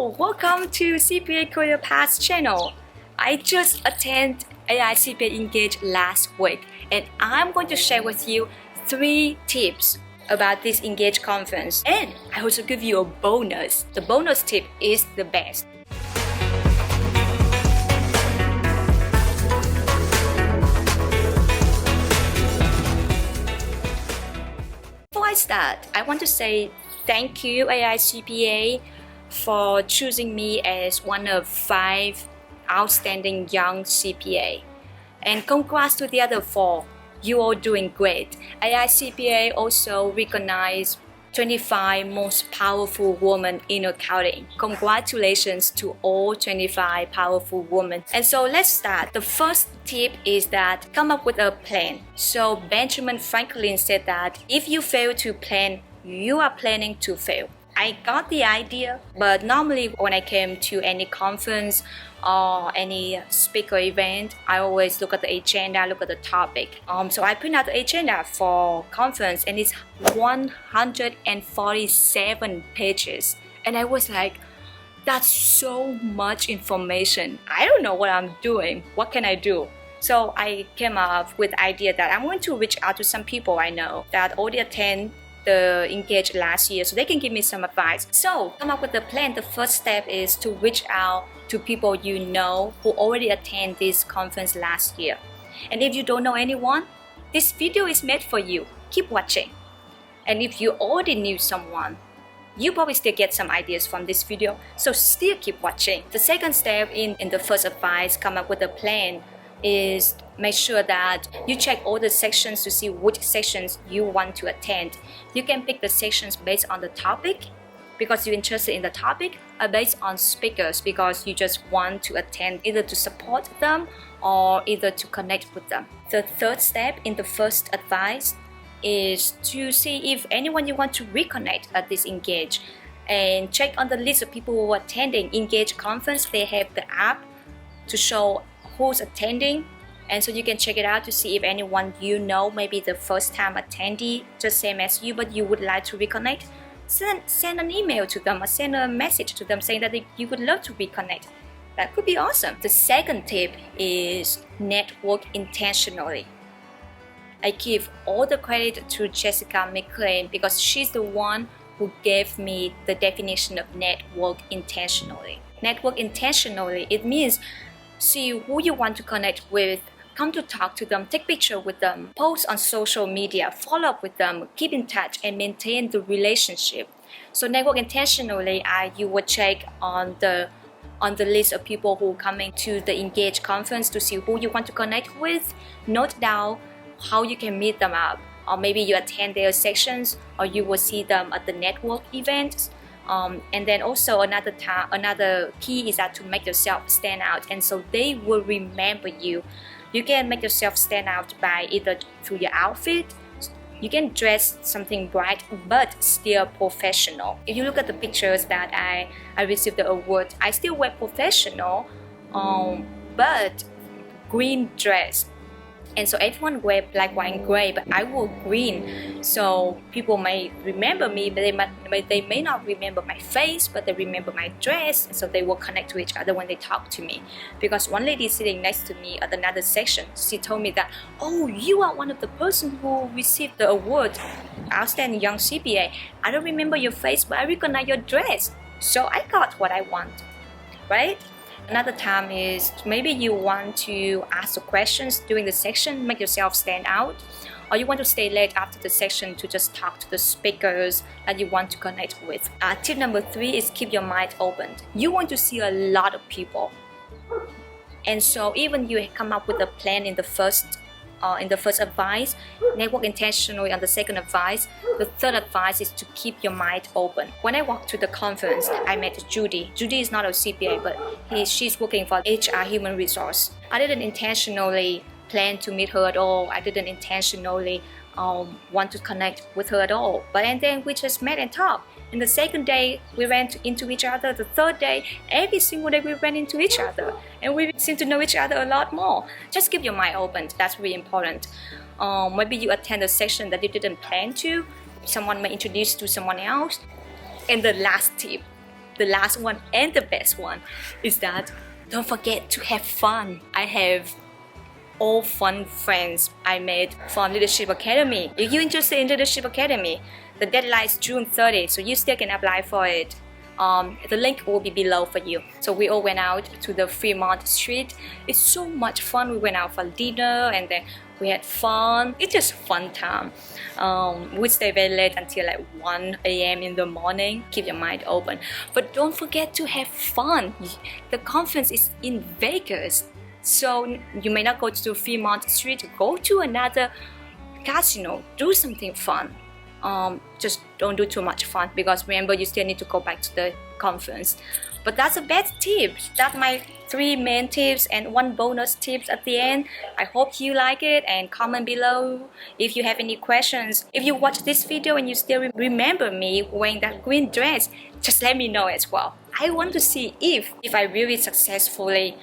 Hello, welcome to CPA Career Path channel. I just attended AICPA Engage last week and I'm going to share with you 3 tips about this Engage conference, and I also give you a bonus. The bonus tip is the best. Before I start, I want to say thank you AICPA for choosing me as one of 5 outstanding young CPA. And congrats to the other 4. You all doing great. AICPA also recognized 25 most powerful women in accounting. Congratulations to all 25 powerful women. And so let's start. The first tip is that come up with a plan. So Benjamin Franklin said that if you fail to plan, you are planning to fail. I got the idea, but normally when I came to any conference or any speaker event, I always look at the agenda, look at the topic. So I print out the agenda for conference and it's 147 pages. And I was like, that's so much information. I don't know what I'm doing. What can I do? So I came up with the idea that I'm going to reach out to some people I know that already attend the Engage last year, so they can give me some advice. So come up with a plan. The first step is to reach out to people you know who already attend this conference last year. And if you don't know anyone, this video is made for you. Keep watching. And if you already knew someone, you probably still get some ideas from this video, so still keep watching. The second step in the first advice, come up with a plan, is make sure that you check all the sections to see which sections you want to attend. You can pick the sections based on the topic because you're interested in the topic, or based on speakers because you just want to attend either to support them or either to connect with them. The third step in the first advice is to see if anyone you want to reconnect at this Engage, and check on the list of people who are attending Engage conference. They have the app to show who's attending, and so you can check it out to see if anyone you know, maybe the first time attendee, just same as you, but you would like to reconnect. Send an email to them or send a message to them saying that you would love to reconnect. That could be awesome. The second tip is network intentionally. I give all the credit to Jessica McLean because she's the one who gave me the definition of network intentionally. Network intentionally, it means see who you want to connect with, come to talk to them, take picture with them, post on social media, follow up with them, keep in touch and maintain the relationship. So network intentionally, you would check on the list of people who are coming to the Engage conference to see who you want to connect with. Note down how you can meet them up, or maybe you attend their sections or you will see them at the network events. And then also another key is that to make yourself stand out, and so they will remember you. You can make yourself stand out by either through your outfit. You can dress something bright but still professional. If you look at the pictures that I received the award, I still wear professional, but green dress. And so everyone wear black, white, and gray, but I wore green. So people may remember me, but they may not remember my face, but they remember my dress. And so they will connect to each other when they talk to me. Because one lady sitting next to me at another section, she told me that, oh, you are one of the person who received the award, Outstanding Young CPA. I don't remember your face, but I recognize your dress. So I got what I want, right? Another time is maybe you want to ask the questions during the section, make yourself stand out, or you want to stay late after the section to just talk to the speakers that you want to connect with. Tip number 3 is keep your mind open. You want to see a lot of people, and so even you come up with a plan in the first advice, network intentionally on the second advice. The third advice is to keep your mind open. When I walked to the conference, I met Judy. Judy is not a CPA, but she's working for HR Human Resource. I didn't intentionally plan to meet her at all. I didn't intentionally want to connect with her at all. And then we just met and talked. And the second day, we ran into each other. The third day, every single day we ran into each other. And we seem to know each other a lot more. Just keep your mind open. That's really important. Maybe you attend a session that you didn't plan to. Someone may introduce you to someone else. And the last tip the last one and the best one is that don't forget to have fun. I have all fun friends I made from Leadership Academy. If you're interested in Leadership Academy, the deadline is June 30, so you still can apply for it. The link will be below for you. So we all went out to the Fremont Street. It's so much fun. We went out for dinner and then we had fun. It's just fun time. We stay very late until like 1 a.m. in the morning. Keep your mind open. But don't forget to have fun. The conference is in Vegas. So you may not go to Fremont Street. Go to another casino. Do something fun. Just don't do too much fun because remember you still need to go back to the conference. But that's the best tips. That's my 3 main tips and 1 bonus tips at the end. I hope you like it and comment below if you have any questions. If you watch this video and you still remember me wearing that green dress, just let me know as well. I want to see if I really successfully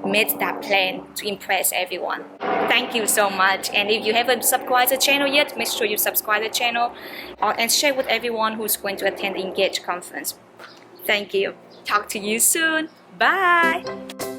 made that plan to impress everyone. Thank you so much, and if you haven't subscribed to the channel yet, make sure you subscribe to the channel and share with everyone who's going to attend the Engage conference. Thank you. Talk to you soon. Bye.